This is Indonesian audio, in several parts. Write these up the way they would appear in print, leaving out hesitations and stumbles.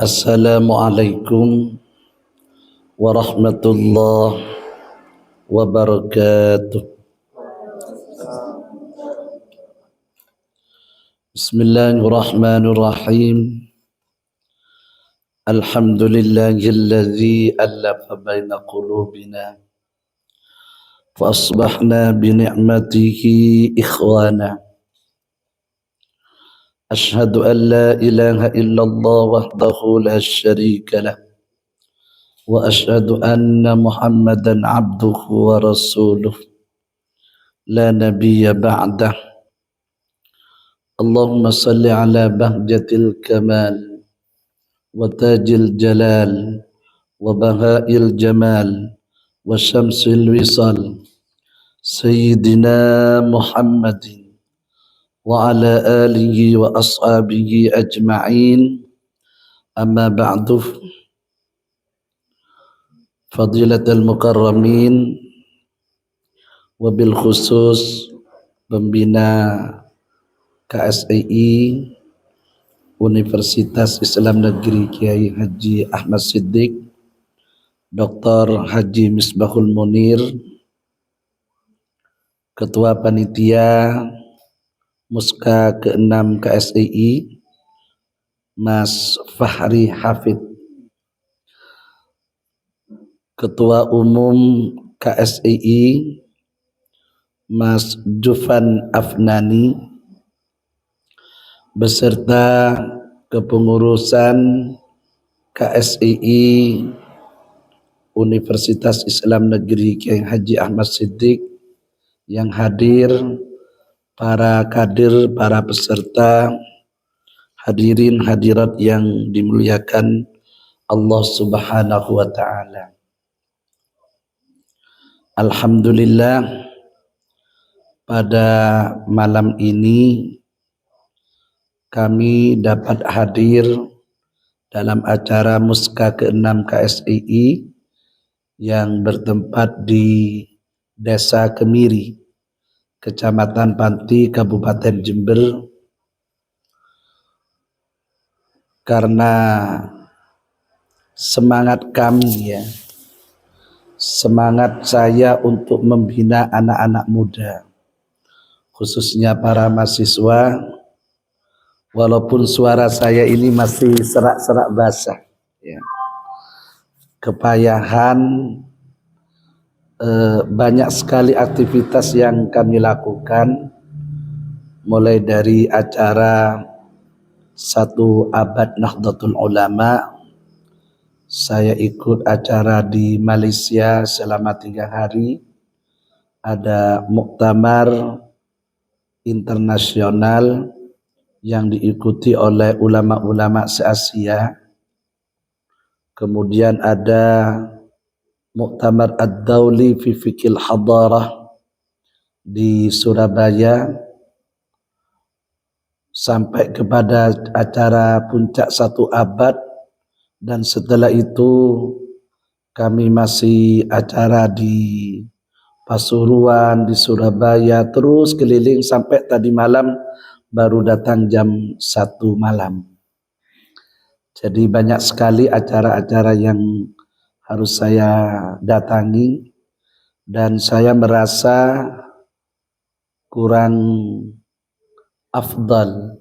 Assalamualaikum warahmatullahi wabarakatuh. Bismillahirrahmanirrahim. Alhamdulillahilladzi allafa baina qulubina fa asbahna bi ni'matihi ikhwana. Ashhadu an la ilaha illallah wahdahu la syarika lah wa ashhadu anna Muhammadan abduhu wa rasuluh la nabiyya ba'dah. Allahumma salli ala bahjatil kamal wa tajil jalal wa bahail jamal wa syamsil wisal sayyidina Muhammadin wa ala alihi wa ashabihi ajma'in. Amma ba'du. Fadilatul mukarramin, wabil khusus pembina KSII Universitas Islam Negeri Kiai Haji Ahmad Siddiq, Dr. Haji Misbahul Munir, Ketua Panitia Muska ke-6 KSII Mas Fahri Hafid, Ketua Umum KSII Mas Jufan Afnani, beserta kepengurusan KSII Universitas Islam Negeri Kiai Haji Ahmad Siddiq yang hadir, para kader, para peserta, hadirin hadirat yang dimuliakan Allah Subhanahu wa taala. Alhamdulillah, pada malam ini kami dapat hadir dalam acara Muska ke-6 KSII yang bertempat di Desa Kemiri, Kecamatan Panti, Kabupaten Jember, karena semangat kami, semangat saya untuk membina anak-anak muda, khususnya para mahasiswa, walaupun suara saya ini masih serak-serak basah, kepayahan, banyak sekali aktivitas yang kami lakukan, mulai dari acara 1 abad Nahdlatul Ulama. Saya ikut acara di Malaysia selama 3 hari, ada muktamar internasional yang diikuti oleh ulama-ulama se-Asia. Kemudian ada Muktamar Ad-Dawli fi Fiqhil Hadarah di Surabaya, sampai kepada acara puncak 1 abad, dan setelah itu kami masih acara di Pasuruan, di Surabaya, terus keliling sampai tadi malam baru datang jam 1 malam. Jadi banyak sekali acara-acara yang harus saya datangi, dan saya merasa kurang afdal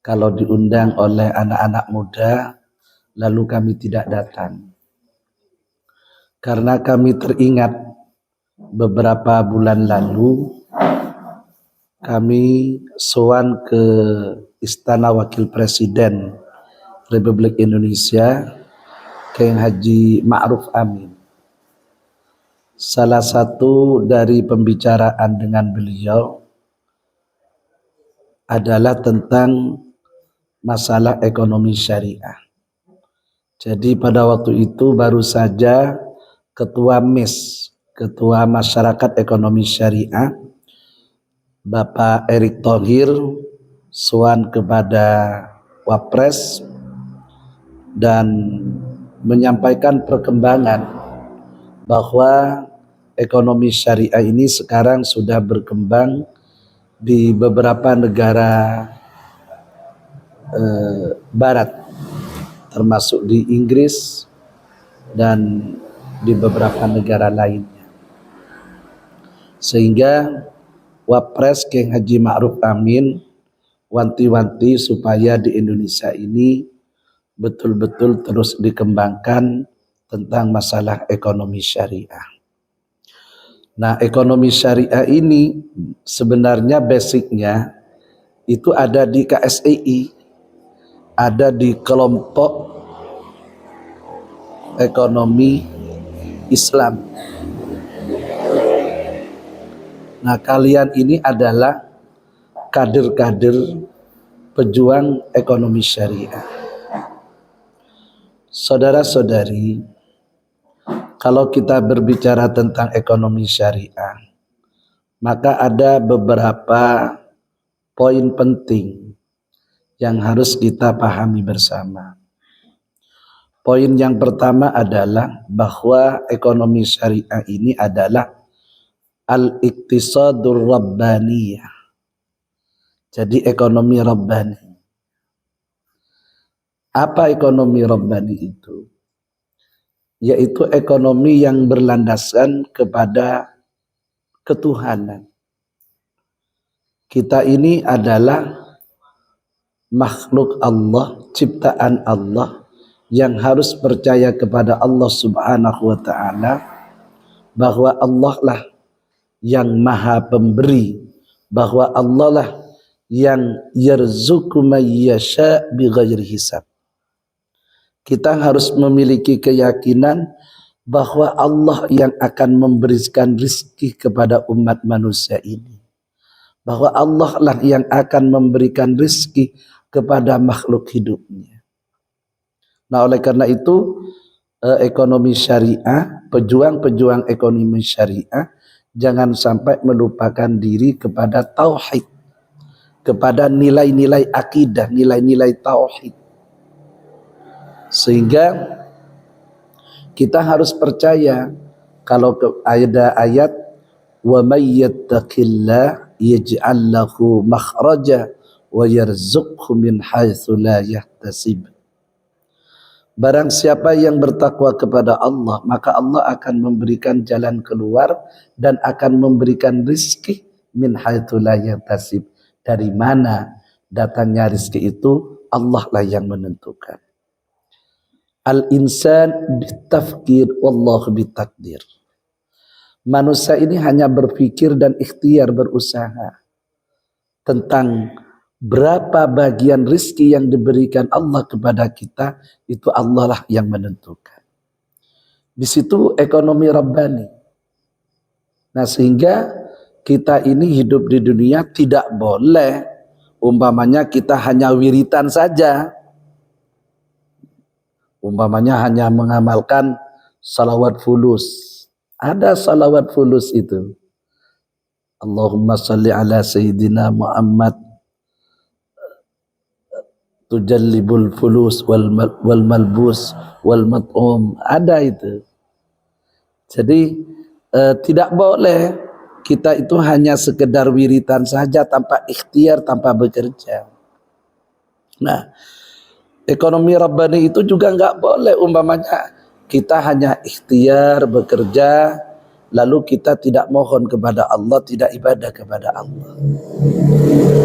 kalau diundang oleh anak-anak muda lalu kami tidak datang. Karena kami teringat beberapa bulan lalu kami sowan ke Istana Wakil Presiden Republik Indonesia, Kiai Haji Ma'ruf Amin. Salah satu dari pembicaraan dengan beliau adalah tentang masalah ekonomi syariah. Jadi pada waktu itu baru saja Ketua MIS, Ketua Masyarakat Ekonomi Syariah, Bapak Erick Thohir, sowan kepada Wapres dan menyampaikan perkembangan bahwa ekonomi syariah ini sekarang sudah berkembang di beberapa negara barat. termasuk di Inggris dan di beberapa negara lainnya. Sehingga Wapres Kiai Haji Ma'ruf Amin wanti-wanti supaya di Indonesia ini betul-betul terus dikembangkan tentang masalah ekonomi syariah. Nah, ekonomi syariah ini sebenarnya basicnya itu ada di KSEI, ada di kelompok ekonomi Islam. Nah, kalian ini adalah kader-kader pejuang ekonomi syariah. Saudara-saudari, kalau kita berbicara tentang ekonomi syariah, maka ada beberapa poin penting yang harus kita pahami bersama. Poin yang pertama adalah bahwa ekonomi syariah ini adalah al-iqtisadur rabbaniyah. Jadi ekonomi rabbani. Apa ekonomi rabbani itu? Yaitu ekonomi yang berlandaskan kepada ketuhanan. Kita ini adalah makhluk Allah, ciptaan Allah, yang harus percaya kepada Allah Subhanahu wa ta'ala, bahwa Allah lah yang maha pemberi, bahwa Allah lah yang yarzuqu may yasha bighairi hisab. Kita harus memiliki keyakinan bahwa Allah yang akan memberikan rizki kepada umat manusia ini, bahwa Allah lah yang akan memberikan rizki kepada makhluk hidupnya. Nah, oleh karena itu ekonomi syariah, pejuang-pejuang ekonomi syariah jangan sampai melupakan diri kepada tauhid, kepada nilai-nilai akidah, nilai-nilai tauhid. Sehingga kita harus percaya kalau ada ayat wa may yattaqillah yaj'al lahu makhraja wa yarzuqhu min haitsu la yahtasib. Barang siapa yang bertakwa kepada Allah, maka Allah akan memberikan jalan keluar dan akan memberikan rizki min haitsu la yahtasib. Dari mana datangnya rizki itu, Allah lah yang menentukan. Al-insan bitafkir wallahu bitakdir. Manusia ini hanya berpikir dan ikhtiar berusaha tentang berapa bagian rizki yang diberikan Allah kepada kita, itu Allah lah yang menentukan. Di situ ekonomi rabbani. Nah, sehingga kita ini hidup di dunia tidak boleh umpamanya kita hanya wiritan saja. Umpamanya hanya mengamalkan salawat fulus. Ada salawat fulus itu. Allahumma salli ala sayyidina Muhammad tujallibul fulus wal malbus wal mat'um. Ada itu. Jadi tidak boleh kita itu hanya sekedar wiritan saja tanpa ikhtiar, tanpa bekerja. Nah, ekonomi rabbani itu juga enggak boleh umpamanya kita hanya ikhtiar bekerja lalu kita tidak mohon kepada Allah, tidak ibadah kepada Allah.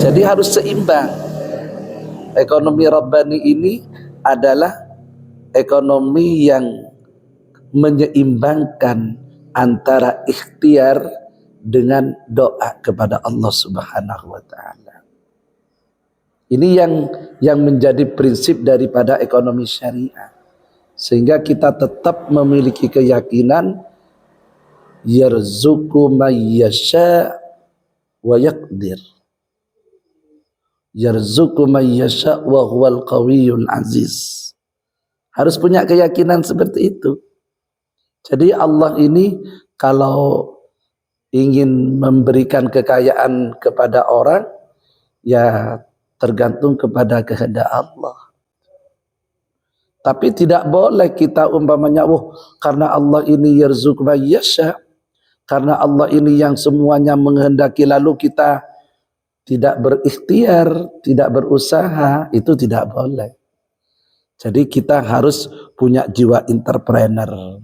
Jadi harus seimbang. Ekonomi rabbani ini adalah ekonomi yang menyeimbangkan antara ikhtiar dengan doa kepada Allah Subhanahu wa ta'ala. Ini yang menjadi prinsip daripada ekonomi syariah. Sehingga kita tetap memiliki keyakinan yarzuqu may yasha wa yaqdir. Yarzuqu may yasha wa huwal qawiyyul aziz. Harus punya keyakinan seperti itu. Jadi Allah ini kalau ingin memberikan kekayaan kepada orang, ya tergantung kepada kehendak Allah. Tapi tidak boleh kita umpamanya, karena Allah ini yarzuqu may yasha, karena Allah ini yang semuanya menghendaki, lalu kita tidak berikhtiar, tidak berusaha, itu tidak boleh. Jadi kita harus punya jiwa entrepreneur.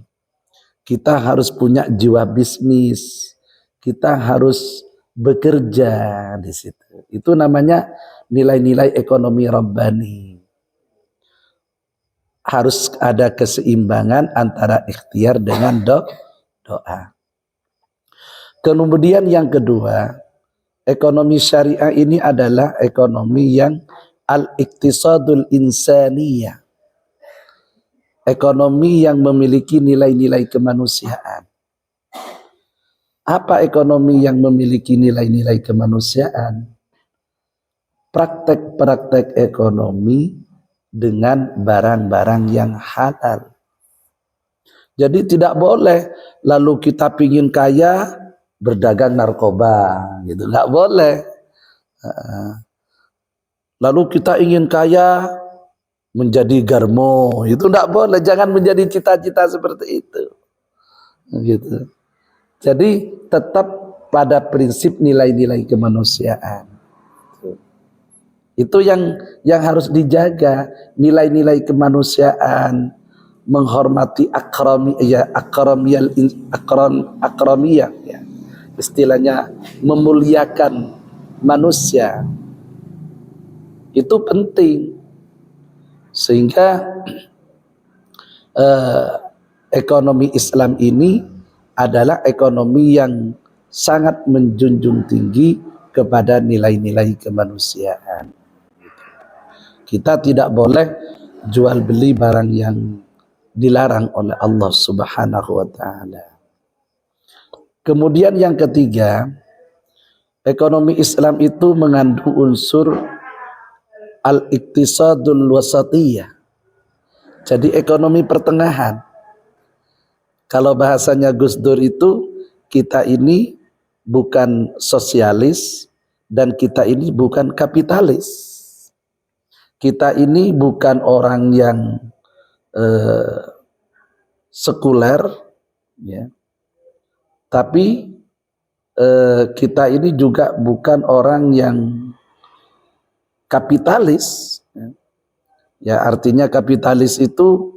Kita harus punya jiwa bisnis. Kita harus bekerja di situ. Itu namanya nilai-nilai ekonomi rabbani. Harus ada keseimbangan antara ikhtiar dengan doa. Kemudian yang kedua, ekonomi syariah ini adalah ekonomi yang al-iktisadul insaniyah. Ekonomi yang memiliki nilai-nilai kemanusiaan. Apa ekonomi yang memiliki nilai-nilai kemanusiaan? Praktek-praktek ekonomi dengan barang-barang yang halal. Jadi tidak boleh lalu kita pingin kaya berdagang narkoba, gitu. Nggak boleh. Lalu kita ingin kaya menjadi garmo, itu nggak boleh. Jangan menjadi cita-cita seperti itu. Gitu. Jadi tetap pada prinsip nilai-nilai kemanusiaan. Itu yang harus dijaga, nilai-nilai kemanusiaan, menghormati akramiyah ya. Istilahnya memuliakan manusia. Itu penting. Sehingga ekonomi Islam ini adalah ekonomi yang sangat menjunjung tinggi kepada nilai-nilai kemanusiaan. Kita tidak boleh jual beli barang yang dilarang oleh Allah Subhanahu wa taala. Kemudian yang ketiga, ekonomi Islam itu mengandung unsur al-iktisadul wasatiyah. Jadi ekonomi pertengahan. Kalau bahasanya Gus Dur itu, kita ini bukan sosialis dan kita ini bukan kapitalis. Kita ini bukan orang yang sekuler, ya. Tapi kita ini juga bukan orang yang kapitalis. Ya, artinya kapitalis itu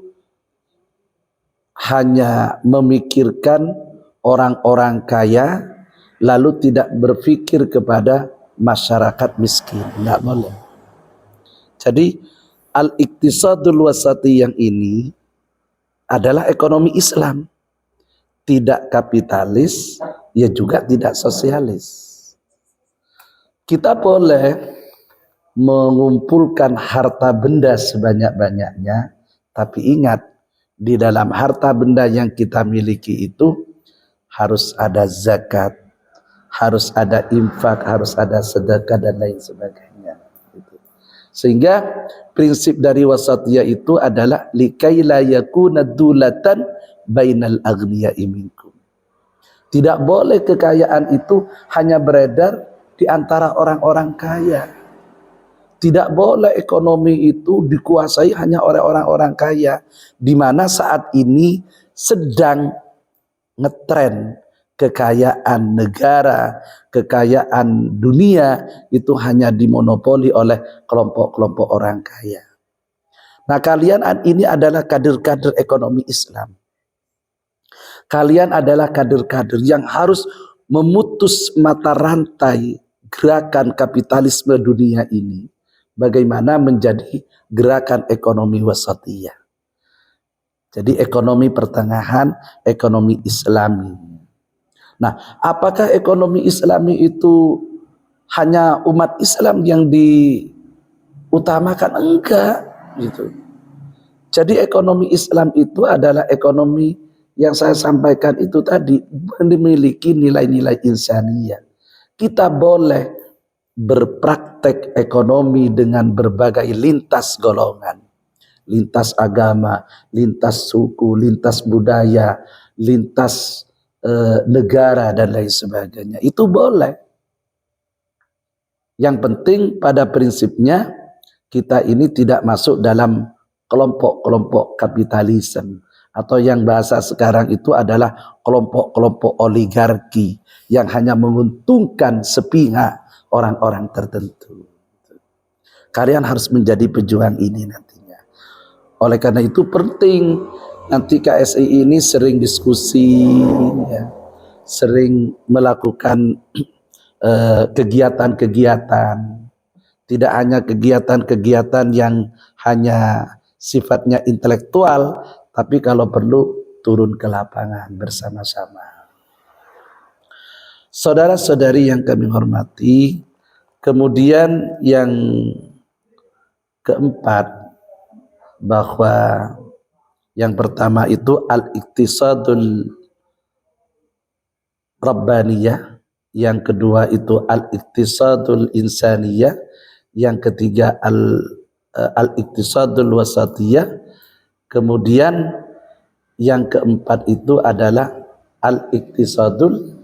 hanya memikirkan orang-orang kaya, lalu tidak berpikir kepada masyarakat miskin. Nggak boleh. Jadi al-iktisadul wasati yang ini adalah ekonomi Islam. Tidak kapitalis, ya juga tidak sosialis. Kita boleh mengumpulkan harta benda sebanyak-banyaknya, tapi ingat, di dalam harta benda yang kita miliki itu harus ada zakat, harus ada infak, harus ada sedekah dan lain sebagainya. Sehingga prinsip dari wasatiyah itu adalah likai la yakuna dulatan bainal aghniya'i minkum. Tidak boleh kekayaan itu hanya beredar di antara orang-orang kaya. Tidak boleh ekonomi itu dikuasai hanya oleh orang-orang kaya, di mana saat ini sedang ngetren kekayaan negara, kekayaan dunia itu hanya dimonopoli oleh kelompok-kelompok orang kaya. Nah, kalian ini adalah kader-kader ekonomi Islam. Kalian adalah kader-kader yang harus memutus mata rantai gerakan kapitalisme dunia ini. Bagaimana menjadi gerakan ekonomi wasatiyah. Jadi ekonomi pertengahan, ekonomi Islami. Nah, apakah ekonomi Islami itu hanya umat Islam yang diutamakan? Enggak, gitu. Jadi ekonomi Islam itu adalah ekonomi yang saya sampaikan itu tadi, memiliki nilai-nilai insaniyah. Kita boleh berpraktek ekonomi dengan berbagai lintas golongan, lintas agama, lintas suku, lintas budaya, lintas negara dan lain sebagainya. Itu boleh. Yang penting pada prinsipnya kita ini tidak masuk dalam kelompok-kelompok kapitalisme, atau yang bahasa sekarang itu adalah kelompok-kelompok oligarki yang hanya menguntungkan sepihak orang-orang tertentu. Kalian harus menjadi pejuang ini nantinya. Oleh karena itu penting nanti KSI ini sering diskusi, ya, sering melakukan kegiatan-kegiatan, tidak hanya kegiatan-kegiatan yang hanya sifatnya intelektual, tapi kalau perlu turun ke lapangan bersama-sama. Saudara-saudari yang kami hormati, kemudian yang keempat, bahwa yang pertama itu al-iktisadul rabbaniyah, yang kedua itu al-iktisadul insaniyah, yang ketiga al-iktisadul wasatiyah, kemudian yang keempat itu adalah al-iktisadul,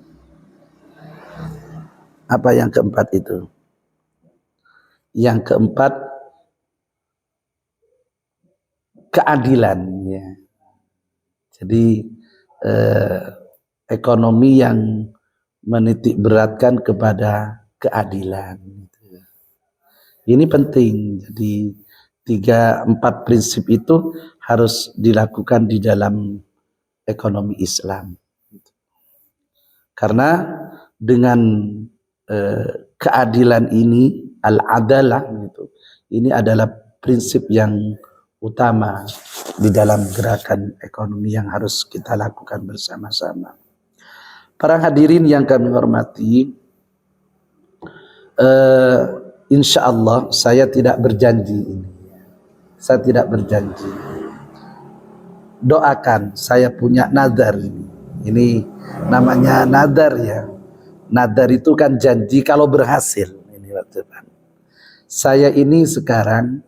apa yang keempat itu? Yang keempat keadilan, ya. Jadi ekonomi yang menitik beratkan kepada keadilan. Ini penting. Jadi 3-4 prinsip itu harus dilakukan di dalam ekonomi Islam. Karena dengan keadilan ini, al-adalah, ini adalah prinsip yang utama di dalam gerakan ekonomi yang harus kita lakukan bersama-sama. Para hadirin yang kami hormati, insya Allah saya tidak berjanji ini. Saya tidak berjanji. Doakan, saya punya nadar ini. Ini namanya nadar, ya. Nadar itu kan janji kalau berhasil. Ini saya ini sekarang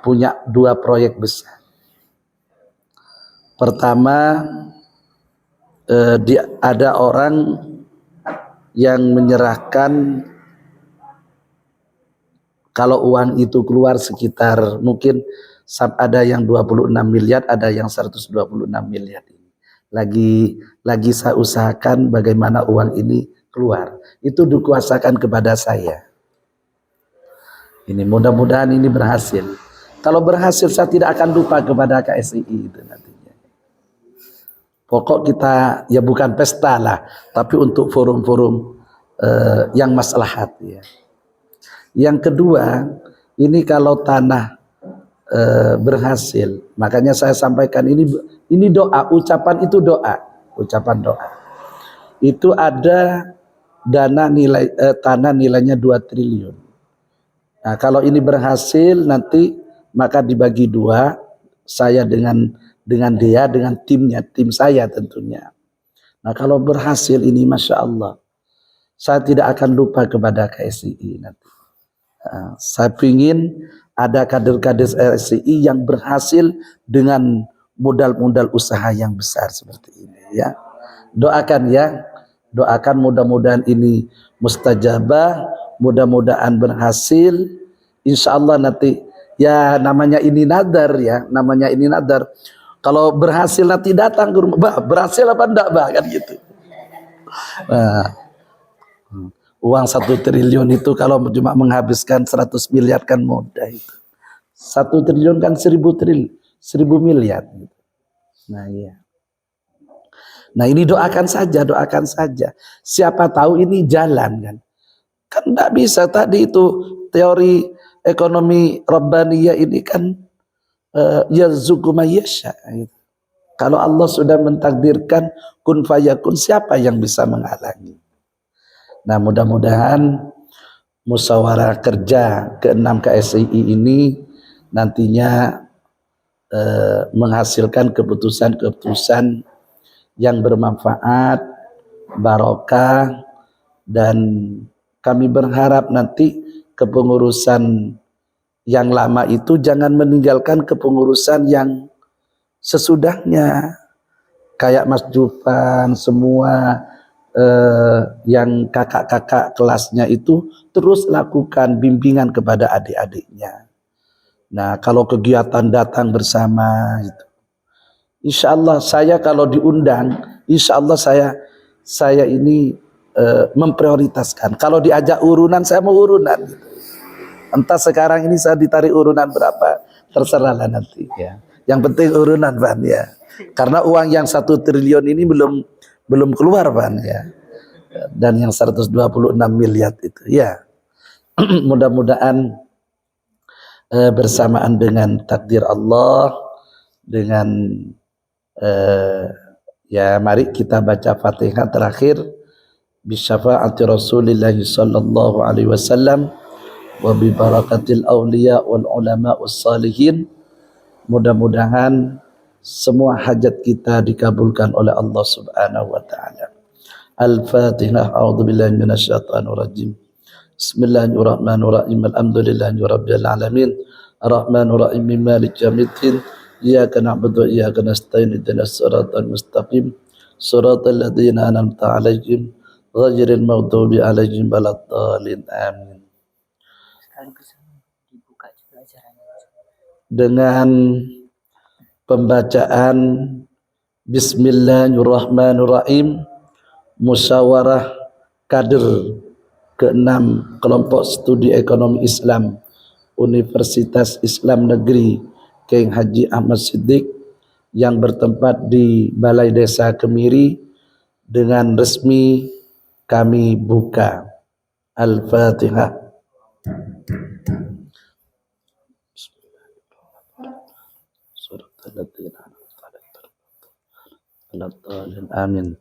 punya 2 proyek besar. Pertama, ada orang yang menyerahkan kalau uang itu keluar sekitar mungkin ada yang 26 miliar, ada yang 126 miliar. Lagi saya usahakan bagaimana uang ini keluar. Itu dikuasakan kepada saya. Ini mudah-mudahan ini berhasil. Kalau berhasil saya tidak akan lupa kepada KSI itu nantinya. Pokok kita ya bukan pesta lah, tapi untuk forum-forum yang maslahat, ya. Yang kedua, ini kalau tanah berhasil, makanya saya sampaikan ini doa, ucapan itu doa, ucapan doa. Itu ada dana tanah nilainya 2 triliun. Nah, kalau ini berhasil nanti maka dibagi 2, saya dengan dia, dengan tim saya tentunya. Nah, kalau berhasil ini Masya Allah, saya tidak akan lupa kepada KSI nanti. Saya ingin ada kader-kader KSI yang berhasil dengan modal-modal usaha yang besar seperti ini, ya. Doakan, ya. Doakan mudah-mudahan ini mustajabah, mudah-mudahan berhasil. Insya Allah nanti, ya namanya ini nadar, ya. Namanya ini nadar. Kalau berhasil nanti datang ke rumah, bah, berhasil apa enggak, bah, kan gitu. Nah, uang 1 triliun itu kalau cuma menghabiskan 100 miliar kan mudah itu. 1 triliun kan 1000 miliar. Nah, iya. Nah, ini doakan saja, doakan saja. Siapa tahu ini jalan, kan. Kan enggak bisa tadi itu teori ekonomi rabbaniyah ini kan yarzuqu may yasha. Kalau Allah sudah mentakdirkan kun fayakun, siapa yang bisa menghalangi? Nah, mudah-mudahan musyawarah kerja ke-6 KSI ini nantinya menghasilkan keputusan-keputusan yang bermanfaat, barokah, dan kami berharap nanti kepengurusan yang lama itu jangan meninggalkan kepengurusan yang sesudahnya, kayak Mas Jupan, semua yang kakak-kakak kelasnya itu terus lakukan bimbingan kepada adik-adiknya. Nah, kalau kegiatan datang bersama itu, insya Allah saya kalau diundang, insya Allah saya ini memprioritaskan. Kalau diajak urunan, saya mau urunan gitu. Entah sekarang ini saya ditarik urunan berapa, terserahlah nanti ya. Yang penting urunan Pan ya. Karena uang yang 1 triliun ini belum keluar Pan ya. Dan yang 126 miliar itu ya. Mudah-mudahan bersamaan dengan takdir Allah, dengan ya mari kita baca Fatihah terakhir bisyafaati Rasulillah sallallahu alaihi wasallam wa bi barakatil auliya wal ulama was salihin. Mudah-mudahan semua hajat kita dikabulkan oleh Allah Subhanahu wa taala. Al-Fatihah. A'udzubillahi minasyaitonir rajim. Bismillahirrahmanirrahim. Alhamdulillahi rabbil alamin. Arrahmanir rahim. Maliki yaumiddin. Iyyaka na'budu wa iyyaka nasta'in. Ihdinas siratal mustaqim. Siratal ladzina an'amta 'alaihim ghairil maghdubi 'alaihim waladdallin. Amin. Dengan pembacaan Bismillahirrahmanirrahim, musyawarah kader ke-6 kelompok studi ekonomi Islam Universitas Islam Negeri Kiai Haji Ahmad Siddiq yang bertempat di Balai Desa Kemiri dengan resmi kami buka. Al-Fatihah. Amin.